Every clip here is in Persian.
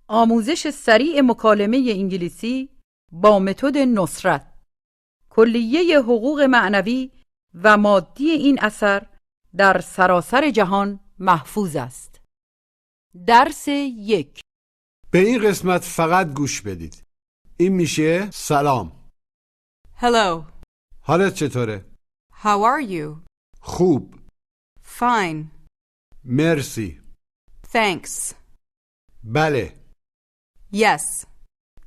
آموزش سریع مکالمه انگلیسی با متد نصرت. کلیه حقوق معنوی و مادی این اثر در سراسر جهان محفوظ است. درس 1. به این قسمت فقط گوش بدید. این میشه سلام. Hello. حالت چطوره؟ How are you? خوب. Fine. مرسی. Thanks. بله. Yes.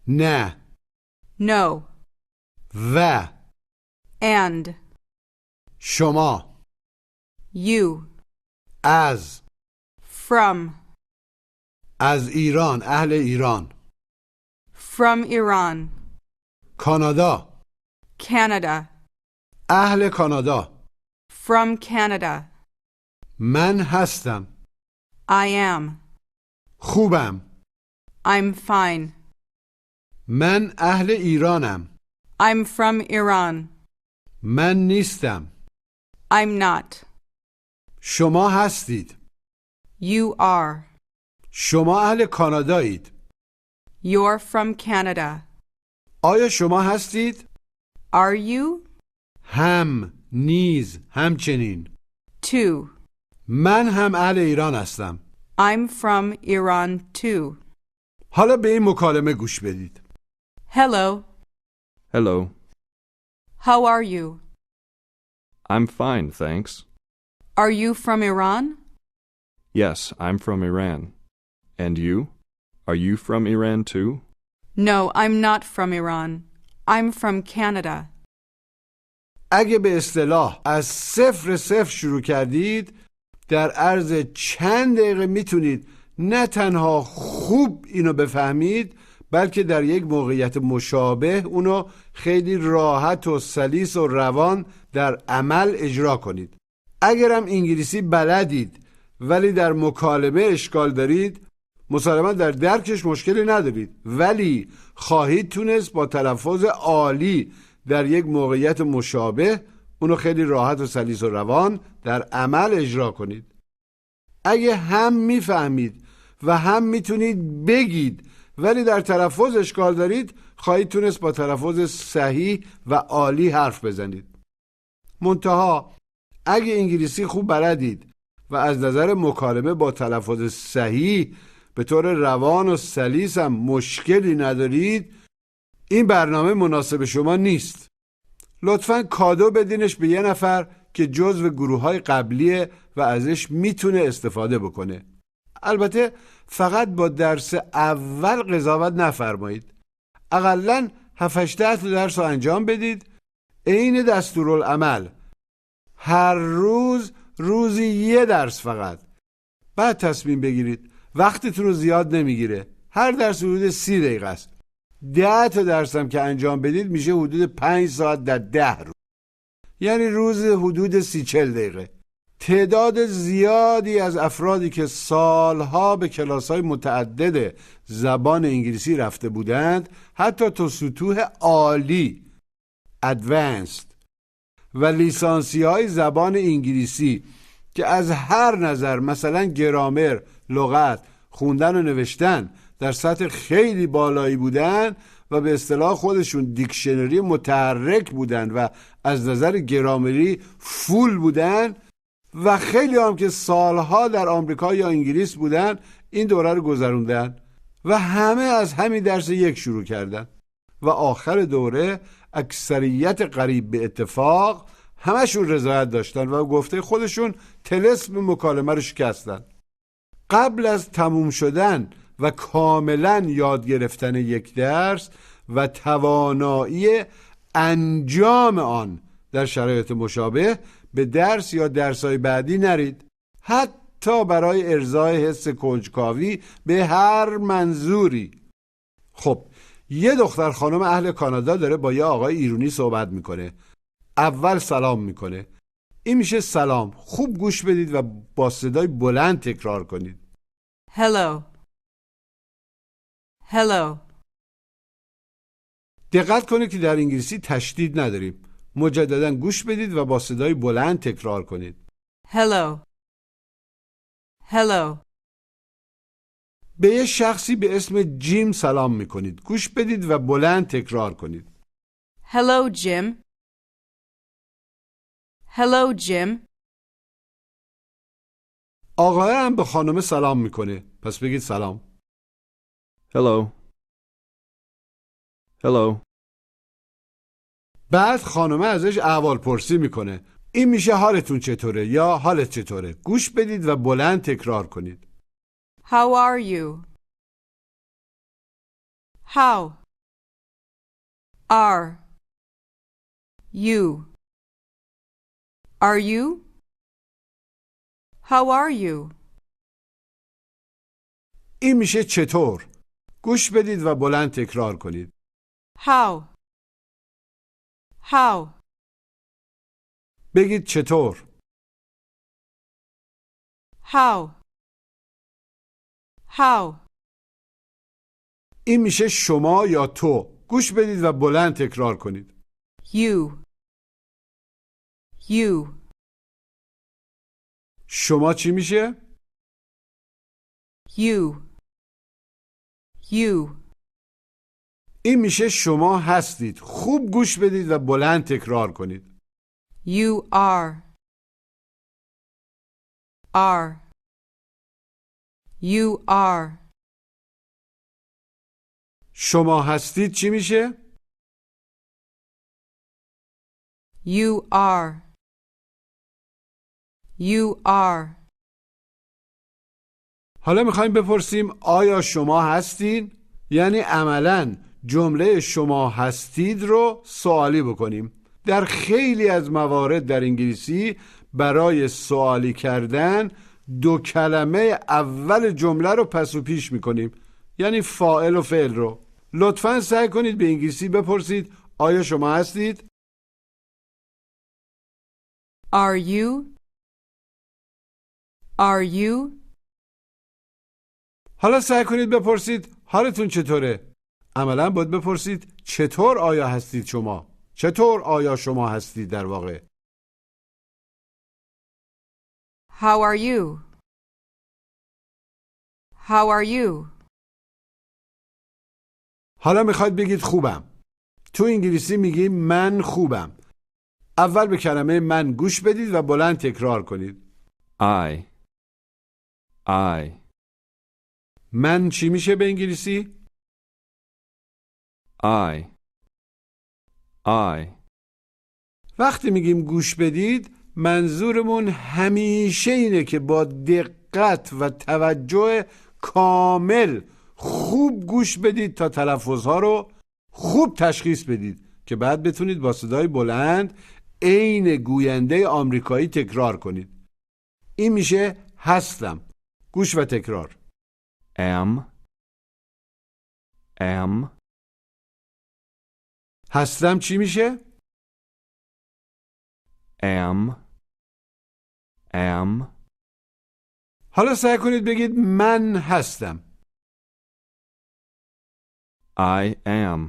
نه. No. و. And. شما. You. از. From. از ایران. اهل ایران. From Iran. کانادا. Canada. اهل کانادا. From Canada. من هستم. I am. خوبم. I'm fine. من اهل ایرانم. I'm from Iran. من نیستم. I'm not. شما هستید. You are. شما اهل کانادایید. You're from Canada. آیا شما هستید؟ Are you? هم، نیز، همچنین. Too. من هم اهل ایران هستم. I'm from Iran too. حالا به این مکالمه گوش بدید. Hello. Hello. How are you? I'm fine, thanks. Are you from Iran? Yes, I'm from Iran. And you? Are you from Iran too? No, I'm not from Iran. I'm from Canada. اگه به اصطلاح از 0 شروع کردید، در عرض چند دقیقه میتونید نه تنها خوب اینو بفهمید، بلکه در یک موقعیت مشابه اونو خیلی راحت و سلیس و روان در عمل اجرا کنید. اگرم انگلیسی بلدید ولی در مکالمه اشکال دارید، مسلماً در درکش مشکلی ندارید، ولی خواهید تونست با تلفظ عالی در یک موقعیت مشابه اونو خیلی راحت و سلیس و روان در عمل اجرا کنید. اگه هم میفهمید و هم میتونید بگید ولی در تلفظ اشکال دارید، خواهید تونست با تلفظ صحیح و عالی حرف بزنید. منتها اگه انگلیسی خوب بلدید و از نظر مکالمه با تلفظ صحیح به طور روان و سلیس هم مشکلی ندارید، این برنامه مناسب شما نیست. لطفاً کادو بدینش به یه نفر که جزو گروه‌های قبلیه و ازش میتونه استفاده بکنه. البته فقط با درس اول قضاوت نفرمایید. اقلاً 7-8 درس رو انجام بدید، عین دستورالعمل. هر روز روزی 1 درس فقط. بعد تصمیم بگیرید. وقتتون رو زیاد نمیگیره. هر درس حدود 30 دقیقه است. 10 تا درس هم که انجام بدید میشه حدود 5 ساعت در 10 روز. یعنی روز حدود 30-40 دقیقه. تعداد زیادی از افرادی که سالها به کلاس‌های متعدد زبان انگلیسی رفته بودند، حتی تا سطوح عالی advanced و لیسانسی‌های زبان انگلیسی که از هر نظر، مثلا گرامر، لغت، خوندن و نوشتن در سطح خیلی بالایی بودن و به اصطلاح خودشون دیکشنری متحرک بودن و از نظر گرامری فول بودن، و خیلی هم که سالها در آمریکا یا انگلیس بودن این دوره رو گذروندن و همه از همین درس 1 شروع کردن و آخر دوره اکثریت قریب به اتفاق همشون رضایت داشتن و گفته خودشون طلسم مکالمه رو شکستن. قبل از تموم شدن و کاملا یاد گرفتن یک درس و توانایی انجام آن در شرایط مشابه، به درس یا درس‌های بعدی نرید، حتی برای ارضای حس کنجکاوی به هر منظوری. خب، یه دختر خانم اهل کانادا داره با یه آقای ایرانی صحبت میکنه. اول سلام میکنه. این میشه سلام. خوب گوش بدید و با صدای بلند تکرار کنید. Hello. Hello. دقت کنید که در انگلیسی تشدید نداریم. مجددا گوش بدید و با صدای بلند تکرار کنید. Hello. Hello. به یه شخصی به اسم جیم سلام میکنید. گوش بدید و بلند تکرار کنید. Hello, Jim. Hello, Jim. آقای هم به خانم سلام میکنه. پس بگید سلام. Hello. Hello. بعد خانم ازش احوال پرسی میکنه. این میشه حالتون چطوره یا حالت چطوره. گوش بدید و بلند تکرار کنید. How are you? How are you? Are you? How are you? این میشه چطور. گوش بدید و بلند تکرار کنید. How? How? بگید چطور. How? How? این میشه شما یا تو. گوش بدید و بلند تکرار کنید. You. You. شما چی میشه؟ You. You. این میشه شما هستید. خوب گوش بدید و بلند تکرار کنید. You are. Are. You are. شما هستید چی میشه؟ You are. You are. حالا میخوایم بپرسیم آیا شما هستین؟ یعنی عملاً جمله شما هستید رو سوالی بکنیم. در خیلی از موارد در انگلیسی برای سوالی کردن دو کلمه اول جمله رو پس و پیش میکنیم. یعنی فاعل و فعل رو. لطفاً سعی کنید به انگلیسی بپرسید آیا شما هستید؟ Are you? Are you? حالا سعی کنید بپرسید حالتون چطوره؟ عملاً باید بپرسید چطور آیا هستید شما؟ چطور آیا شما هستید در واقع؟ How are you? How are you? حالا میخواید بگید خوبم. تو انگلیسی میگیم من خوبم. اول به کلمه من گوش بدید و بلند تکرار کنید. I. من چی میشه به انگلیسی؟ I. وقتی میگیم گوش بدید منظورمون همیشه اینه که با دقت و توجه کامل خوب گوش بدید تا تلفظها رو خوب تشخیص بدید که بعد بتونید با صدای بلند عین گوینده آمریکایی تکرار کنید. این میشه هستم. گوش و تکرار. am. هستم چی میشه؟ am. حالا سعی کنید بگید من هستم. I am.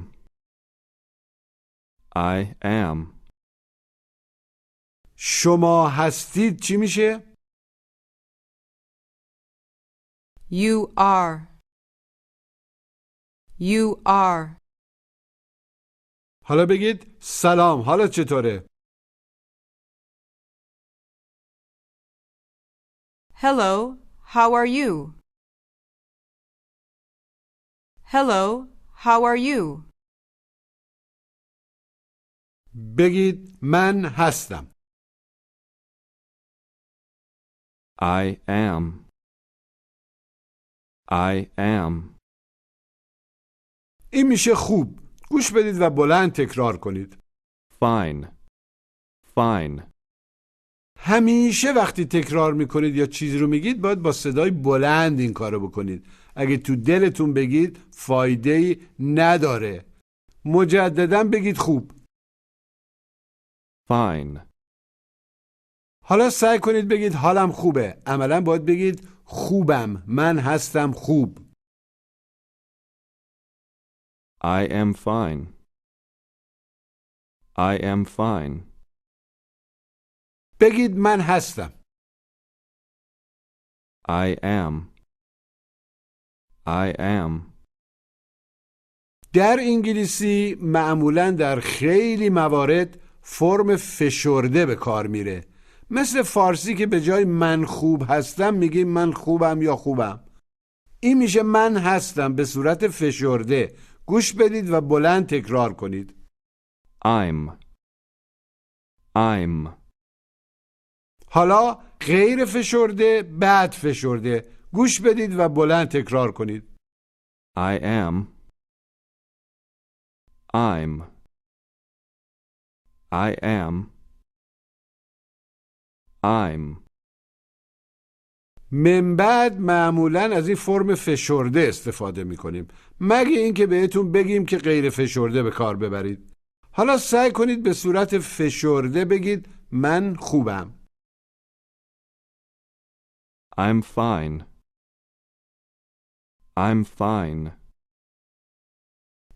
شما هستید چی میشه؟ You are. You are. حالا بگید سلام، حالت چطوره؟ Hello, how are you? Hello, how are you? بگید من هستم. I am. این میشه خوب. گوش بدید و بلند تکرار کنید. Fine. همیشه وقتی تکرار میکنید یا چیزی رو میگید باید با صدای بلند این کارو بکنید. اگه تو دلتون بگید فایده‌ای نداره. مجدداً بگید خوب. Fine. حالا سعی کنید بگید حالم خوبه. عملاً باید بگید خوبم. من هستم خوب. I am fine. بگید من هستم. I am I am. در انگلیسی معمولاً در خیلی موارد فرم فشرده به کار میره. مثل فارسی که به جای من خوب هستم میگیم من خوبم یا خوبم. این میشه من هستم به صورت فشرده. گوش بدید و بلند تکرار کنید. I'm. حالا غیر فشرده بعد فشرده. گوش بدید و بلند تکرار کنید. I am. من بعد معمولاً از این فرم فشرده استفاده میکنیم، مگه اینکه بهتون بگیم که غیر فشرده به کار ببرید. حالا سعی کنید به صورت فشرده بگید من خوبم. I'm fine.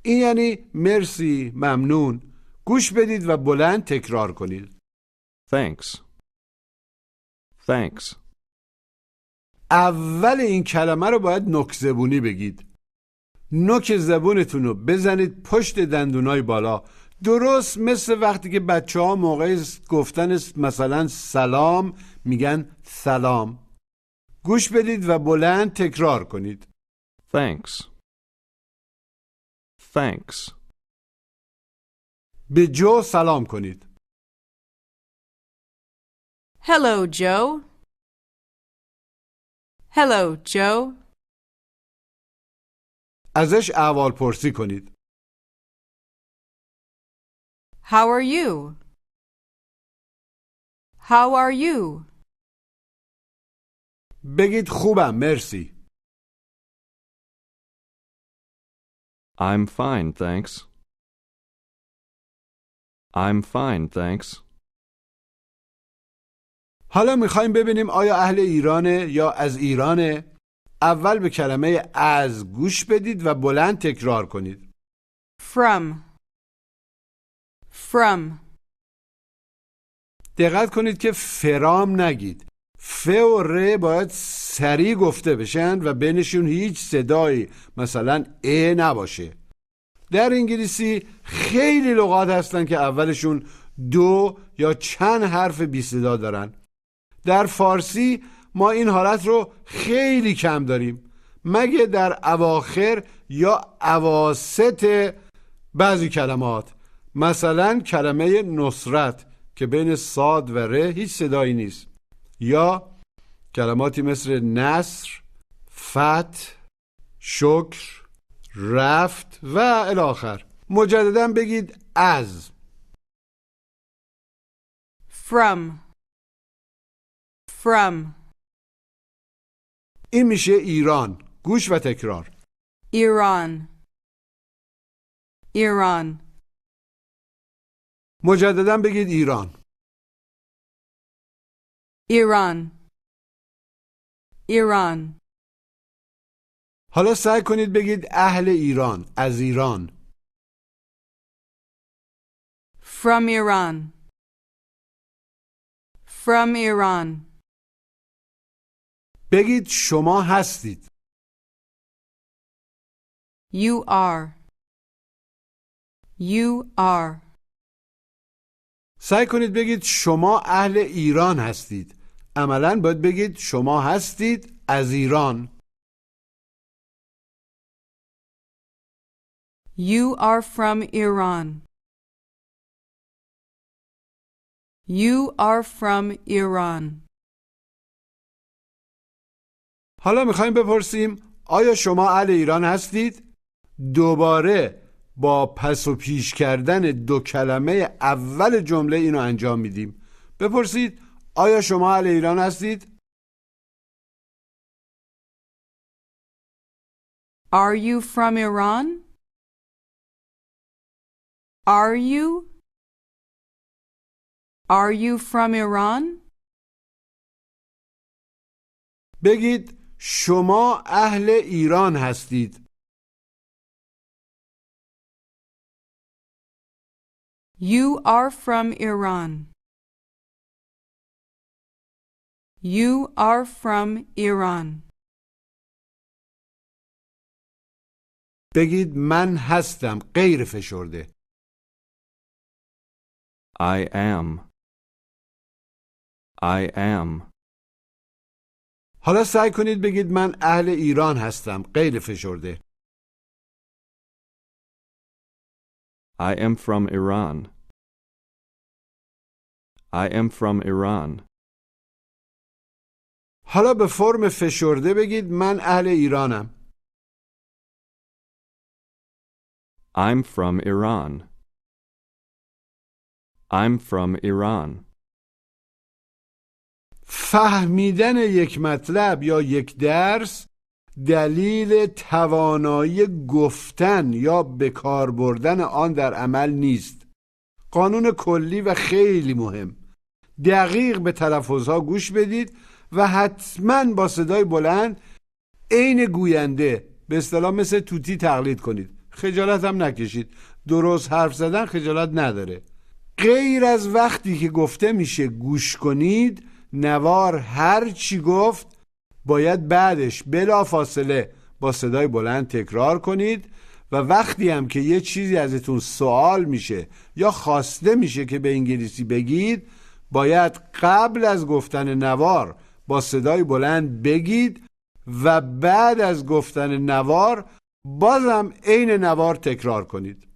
این یعنی مرسی، ممنون. گوش بدید و بلند تکرار کنید. Thanks. اول این کلمه رو باید نوک زبونی بگید. نوک زبونتون رو بزنید پشت دندونای بالا، درست مثل وقتی که بچه ها موقع گفتن مثلا سلام میگن سلام. گوش بدید و بلند تکرار کنید. Thanks. به جو سلام کنید. Hello, Joe. Hello, Joe. ازش احوال پرسی کنید. How are you? How are you? بگید خوبم، مرسی. I'm fine, thanks. حالا میخوایم ببینیم آیا اهل ایرانه یا از ایرانه. اول به کلمه از گوش بدید و بلند تکرار کنید. From. دقت کنید که فرام نگید. ف و ر باید سریع گفته بشن و بینشون هیچ صدایی مثلا ا نباشه. در انگلیسی خیلی لغات هستن که اولشون دو یا چند حرف بی صدا دارن. در فارسی ما این حالت رو خیلی کم داریم، مگه در اواخر یا اواسط بعضی کلمات، مثلا کلمه نصرت که بین صاد و ر هیچ صدایی نیست، یا کلماتی مثل نصر، فتح، شکر، رفت و الی آخر. مجددا بگید از. From. این میشه ایران. گوش و تکرار. Iran. مجددا بگید ایران. Iran. حالا سعی کنید بگید اهل ایران، از ایران. From Iran. بگید شما هستید. You are. سعی کنید بگید شما اهل ایران هستید. عملاً باید بگید شما هستید از ایران. You are from Iran. حالا میخوایم بپرسیم آیا شما اهل ایران هستید؟ دوباره با پس و پیش کردن دو کلمه اول جمله اینو انجام میدیم. بپرسید آیا شما اهل ایران هستید؟ Are you from Iran? Are you from Iran? بگید شما اهل ایران هستید. You are from Iran. You are from Iran. بگید من هستم غیر فشرده. I am. I am. حالا سعی کنید بگید من اهل ایران هستم غیر فشرده. I am from Iran. I am from Iran. حالا به فرم فشرده بگید من اهل ایرانم. I'm from Iran. I'm from Iran. فهمیدن یک مطلب یا یک درس دلیل توانایی گفتن یا به کار بردن آن در عمل نیست. قانون کلی و خیلی مهم. دقیق به تلفظها گوش بدید و حتما با صدای بلند عین گوینده به اصطلاح مثل توتی تقلید کنید. خجالت هم نکشید. درست حرف زدن خجالت نداره. غیر از وقتی که گفته میشه گوش کنید، نوار هر چی گفت باید بعدش بلا فاصله با صدای بلند تکرار کنید و وقتی هم که یه چیزی ازتون سوال میشه یا خواسته میشه که به انگلیسی بگید، باید قبل از گفتن نوار با صدای بلند بگید و بعد از گفتن نوار بازم عین نوار تکرار کنید.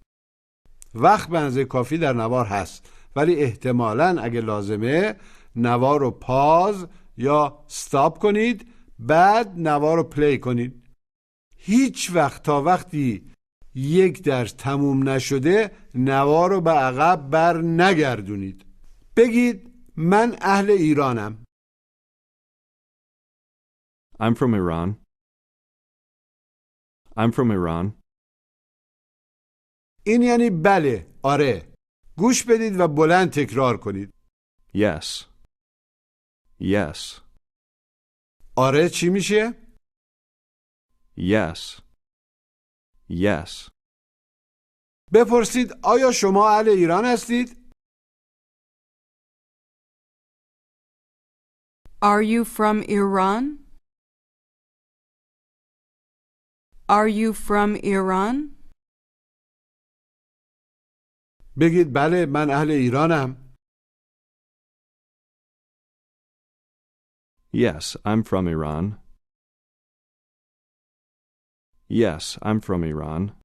وقت به اندازه کافی در نوار هست، ولی احتمالاً اگه لازمه نوار رو پاز یا استاپ کنید، بعد نوار رو پلی کنید. هیچ وقت تا وقتی یک درس تموم نشده نوار رو به عقب بر نگردونید. بگید من اهل ایرانم. I'm from Iran. I'm from Iran. این یعنی بله، آره. گوش بدید و بلند تکرار کنید. Yes. Yes. آره چی میشه؟ Yes. Yes. بپرسید آیا شما اهل ایران هستید؟ Are you from Iran? Are you from Iran? بگید بله من اهل ایرانم. Yes, I'm from Iran. Yes, I'm from Iran.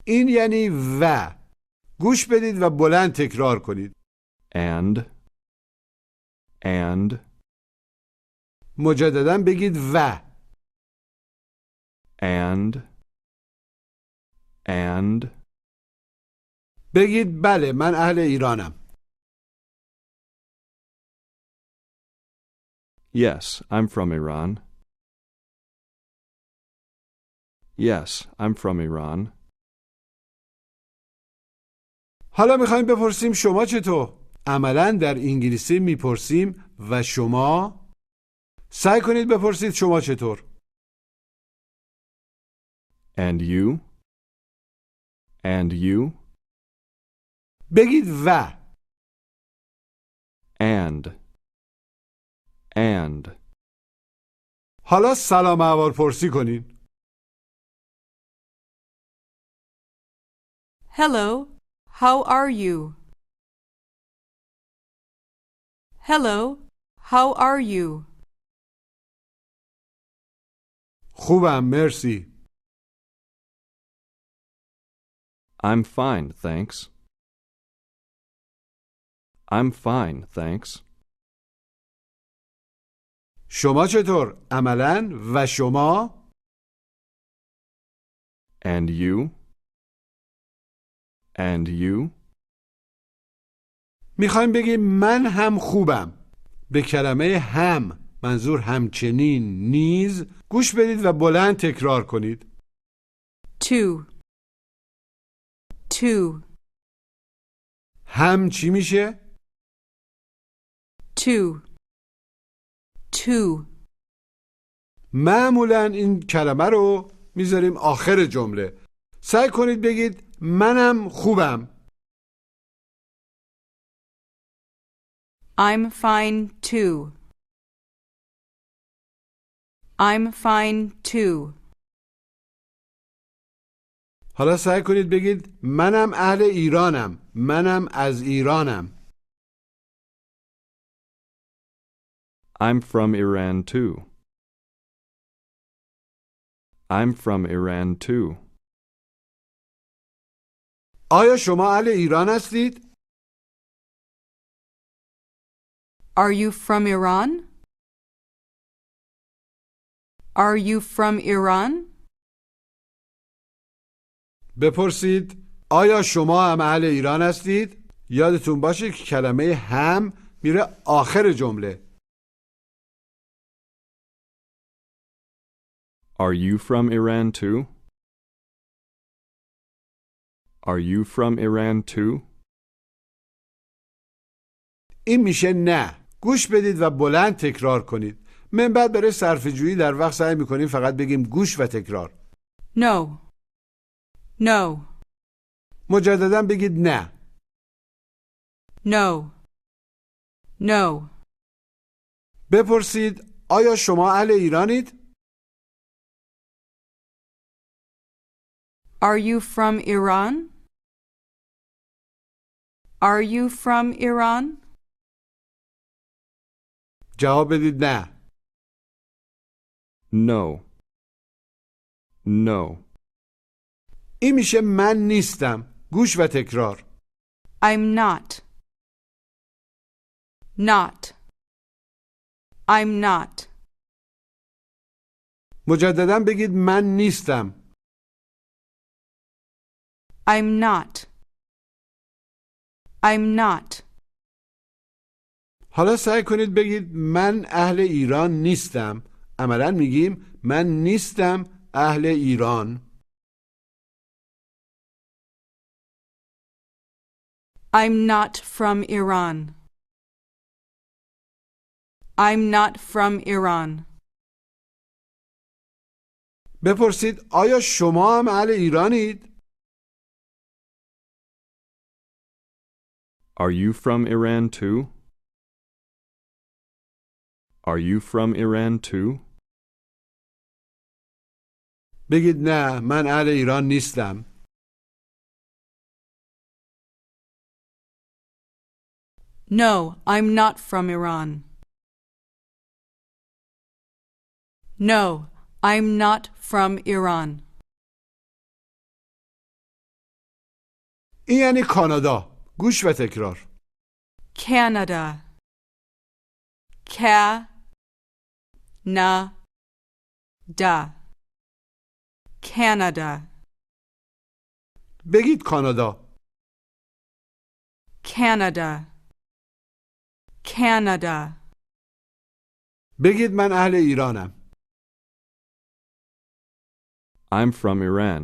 این یعنی و. گوش بدید و بلند تکرار کنید. And. مجددا بگید و. And. بگید بله من اهل ایرانم. Yes, I'm from Iran. Yes, I'm from Iran. حالا میخوایم بپرسیم شما چطور؟ عملاً در انگلیسی میپرسیم و شما؟ سعی کنید بپرسید شما چطور؟ And you? And you? بگید و. And. حالا سلام احوال پرسی کنین. Hello, how are you? Hello, how are you? خوبم مرسی. I'm fine, thanks. I'm fine, thanks. شما چطور؟ عملاً و شما؟ And you? And you? میخوایم بگیم من هم خوبم. به کلمه هم منظور همچنین نیز گوش بدید و بلند تکرار کنید. Two. هم چی میشه؟ Two. معمولا این کلمه رو میذاریم آخر جمله. سعی کنید بگید منم خوبم. I'm fine too. I'm fine too. حالا سعی کنید بگید منم اهل ایرانم. منم از ایرانم. I'm from Iran too. I'm from Iran too. آیا شما اهل ایران هستید؟ Are you from Iran? Are you from Iran? بپرسید آیا شما هم اهل ایران هستید؟ یادتون باشه که کلمه هم میره آخر جمله. Are you from Iran too? Are you from Iran too? این میشه نه. گوش بدید و بلند تکرار کنید. من بعد برای صرفه‌جویی در وقت سعی میکنیم فقط بگیم گوش و تکرار. No. No. مجددا بگید نه. No. No. بپرسید آیا شما اهل ایرانید؟ Are you from Iran? Are you from Iran? جواب بدید نه. No. No. این میشه من نیستم. گوش و تکرار. I'm not. Not. I'm not. مجددا بگید من نیستم. I'm not. I'm not. حالا سعی کنید بگید من اهل ایران نیستم. عملاً میگیم من نیستم اهل ایران. I'm not from Iran. I'm not from Iran. بپرسید آیا شما هم اهل ایرانید؟ Are you from Iran too? Are you from Iran too? بگید نه من اهل ایران نیستم. No, I'm not from Iran. No, I'm not from Iran. این یعنی کانادا. گوش و تکرار. Canada. Da. Canada. بگید کانادا. Canada. Canada. بگید من اهل ایرانم. I'm from Iran.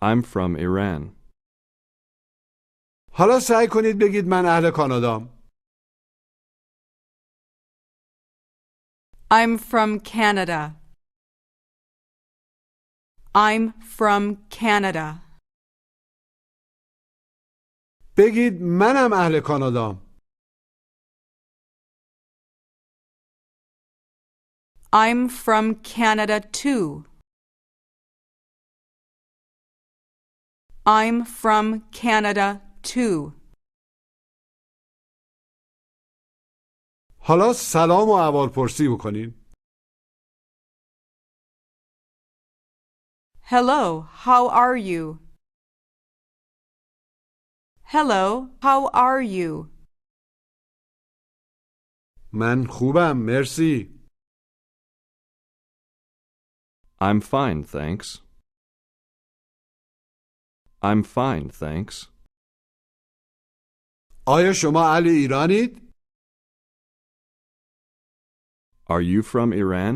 I'm from Iran. حالا سعی کنید بگید من اهل کانادام. I'm from Canada. I'm from Canada. بگید منم اهل کانادام. I'm from Canada too. I'm from Canada too. حالا سلام و احوالپرسی بکنین. Hello, how are you? Hello, how are you? من خوبم مرسی. I'm fine, thanks. I'm fine, thanks. آیا شما اهل ایرانید؟ Are you from Iran?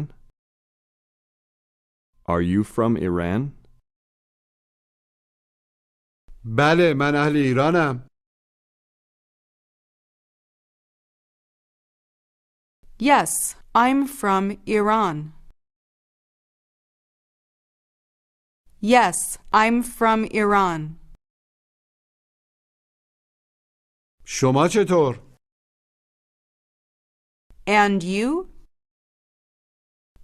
Are you from Iran? بله من اهل ایرانم. Yes, I'm from Iran. Yes, I'm from Iran. شما چطور؟ And you?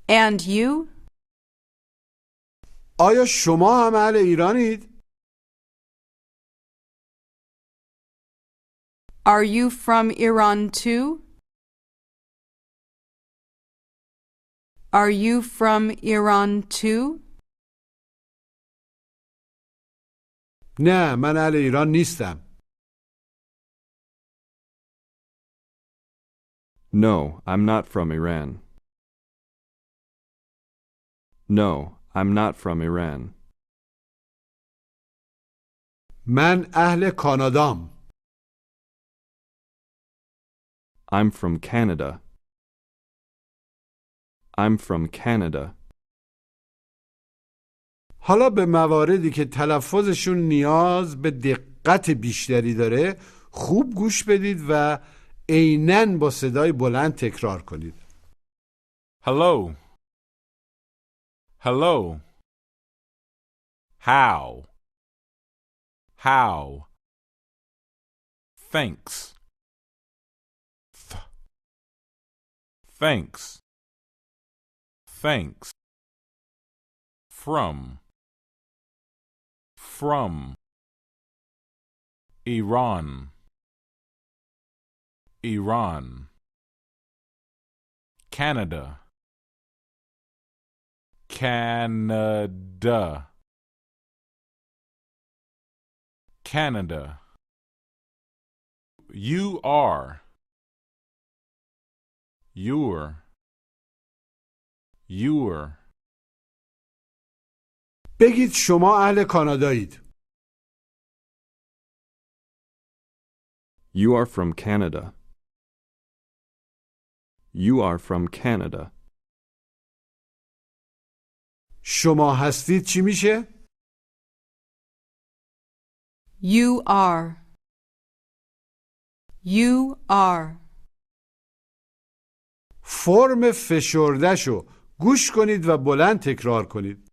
And you? آیا شما هم اهل ایرانید؟ Are you from Iran too? Are you from Iran too? نه، من اهل ایران نیستم. No, I'm not from Iran. No, I'm not from Iran. من اهل کانادام. I'm from Canada. I'm from Canada. حالا به مواردی که تلفظشون نیاز به دقت بیشتری داره خوب گوش بدید و عیناً با صدای بلند تکرار کنید. Hello. Hello. How? How? Thanks. Thanks. Thanks. From. From. Iran. Iran. Canada. Canada. Canada. You are. You're. You're. بگید شما اهل کانادایید. You are from Canada. You are from Canada. شما هستید چی میشه؟ You are. You are. فرم فشرده‌شو گوش کنید و بلند تکرار کنید.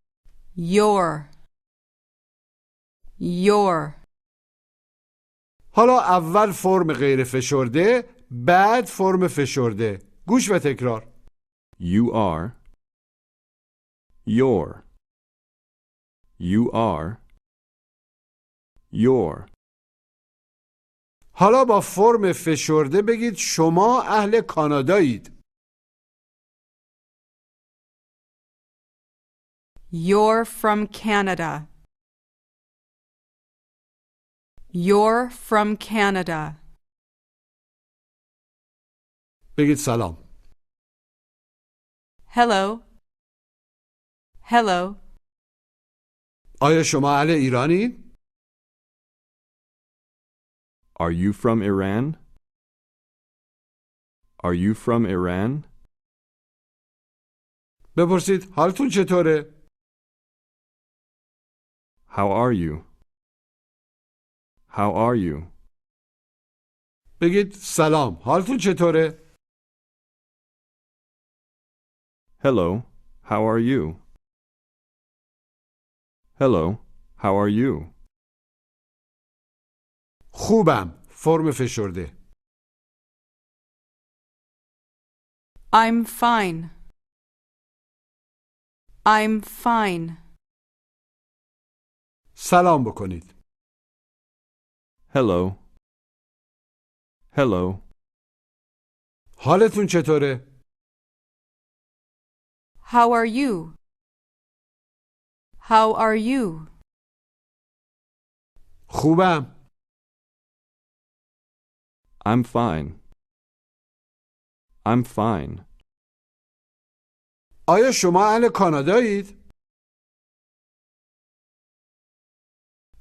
Your. Your. حالا اول فرم غیر فشرده، بعد فرم فشرده. گوش و تکرار. You are. Your. You are. Your. حالا با فرم فشرده بگید شما اهل کانادایید. You're from Canada. You're from Canada. بگید سلام. Hello. Hello. آیا شما اهل ایرانید؟ Are you from Iran? Are you from Iran? بپرسید حالتون چطوره؟ How are you? How are you? بگید سلام، حالتون چطوره؟ Hello, how are you? Hello, how are you? خوبم، فرم فشرده. I'm fine. I'm fine. سلام بکنید. Hello. Hello. حالتون چطوره؟ How are you? How are you? خوبم. I'm fine. I'm fine. آیا شما اهل کانادایید؟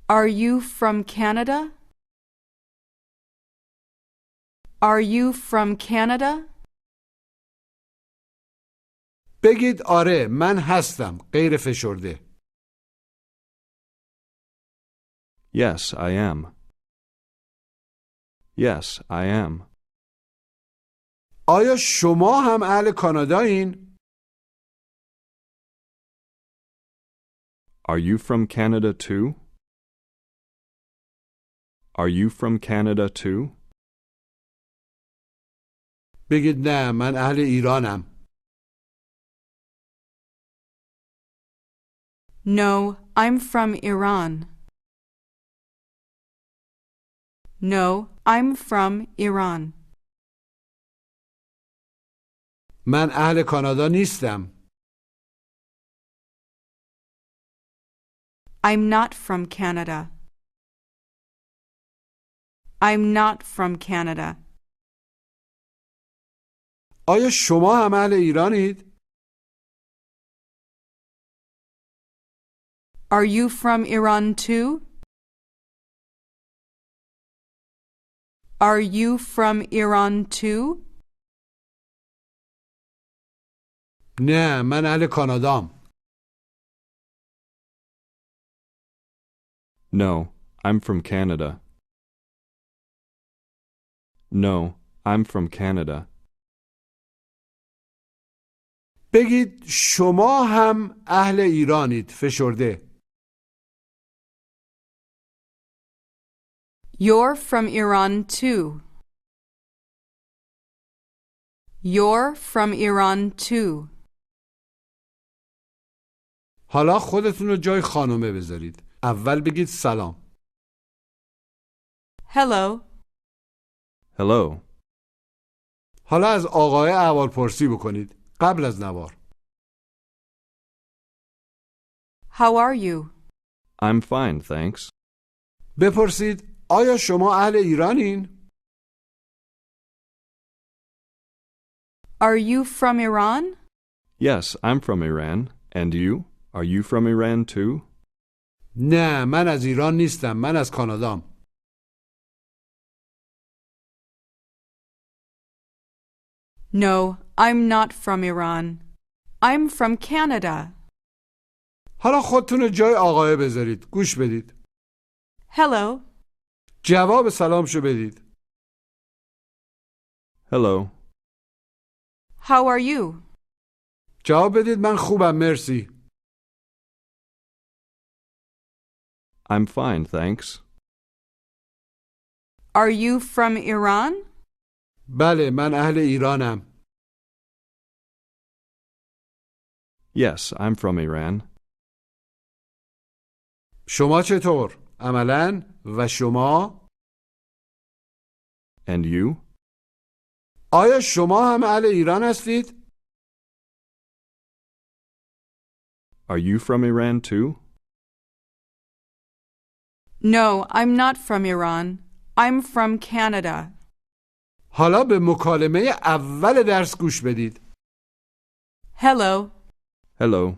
Are you from Canada? Are you from Canada? بگید آره، من هستم، غیر فشرده. Yes, I am. Yes, I am. آیا شما هم اهل کانادایین؟ Are you from Canada too? Are you from Canada too? بگید نه، من اهل ایرانم. No, I'm from Iran. No, I'm from Iran. من اهل کانادا نیستم. I'm not from Canada. I'm not from Canada. آیا شما هم اهل ایرانید؟ Are you from Iran too? Are you from Iran too? نه، من اهل کانادام. No, I'm from Canada. No, I'm from Canada. بگید شما هم اهل ایرانید. فشرده. You're from Iran too. You're from Iran too. حالا خودتون رو جای خانومه بذارید. اول بگید سلام. Hello. Hello. حالا از آقای احوالپرسی بکنید قبل از نوار. How are you? I'm fine, thanks. بپرسید آیا شما اهل ایرانین؟ Are you from Iran? Yes, I'm from Iran. And you? Are you from Iran too? نه، من از ایران نیستم. من از کانادام. No, I'm not from Iran. I'm from Canada. حالا خودتون رو جای آقای بذارید. گوش بدید. Hello. جواب سلامشو بدید. Hello. How are you? جواب بدید من خوبم مرسی. I'm fine, thanks. Are you from Iran? بله، من اهل ایرانم. Yes, I'm from Iran. شما چطور؟ عملاً و شما؟ And you? آیا شما هم اهل ایران هستید؟ Are you from Iran too? No, I'm not from Iran. I'm from Canada. حالا به مکالمه اول درس گوش بدید. Hello. Hello.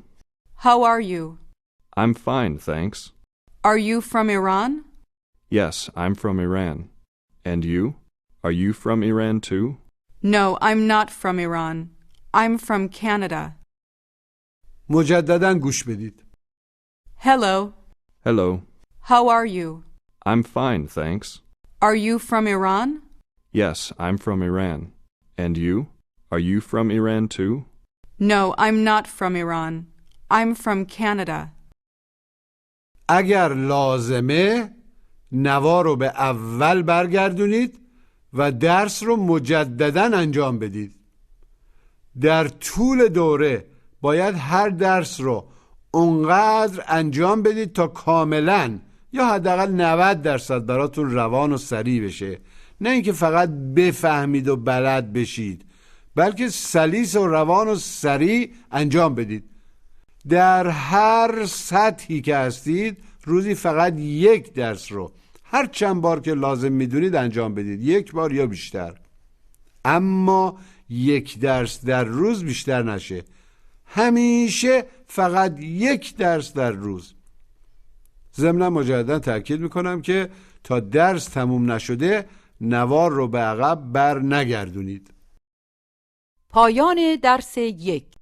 How are you? I'm fine, thanks. Are you from Iran? Yes, I'm from Iran. And you? Are you from Iran too? No, I'm not from Iran. I'm from Canada. مجدداً گوش بدید. Hello. Hello. How are you? I'm fine, thanks. Are you from Iran? Yes, I'm from Iran. And you? Are you from Iran too? No, I'm not from Iran. I'm from Canada. اگر لازمه نوار رو به اول برگردونید و درس رو مجدداً انجام بدید. در طول دوره باید هر درس رو اونقدر انجام بدید تا کاملاً یا حداقل 90% براتون روان و سریع بشه. نه اینکه فقط بفهمید و بلد بشید، بلکه سلیس و روان و سریع انجام بدید. در هر سطحی که هستید روزی فقط یک درس رو هر چند بار که لازم میدونید انجام بدید. یک بار یا بیشتر. اما یک درس در روز بیشتر نشه. همیشه فقط یک درس در روز. ضمن مجددا تاکید میکنم که تا درس تموم نشده نوار رو به عقب بر نگردونید. پایان درس 1.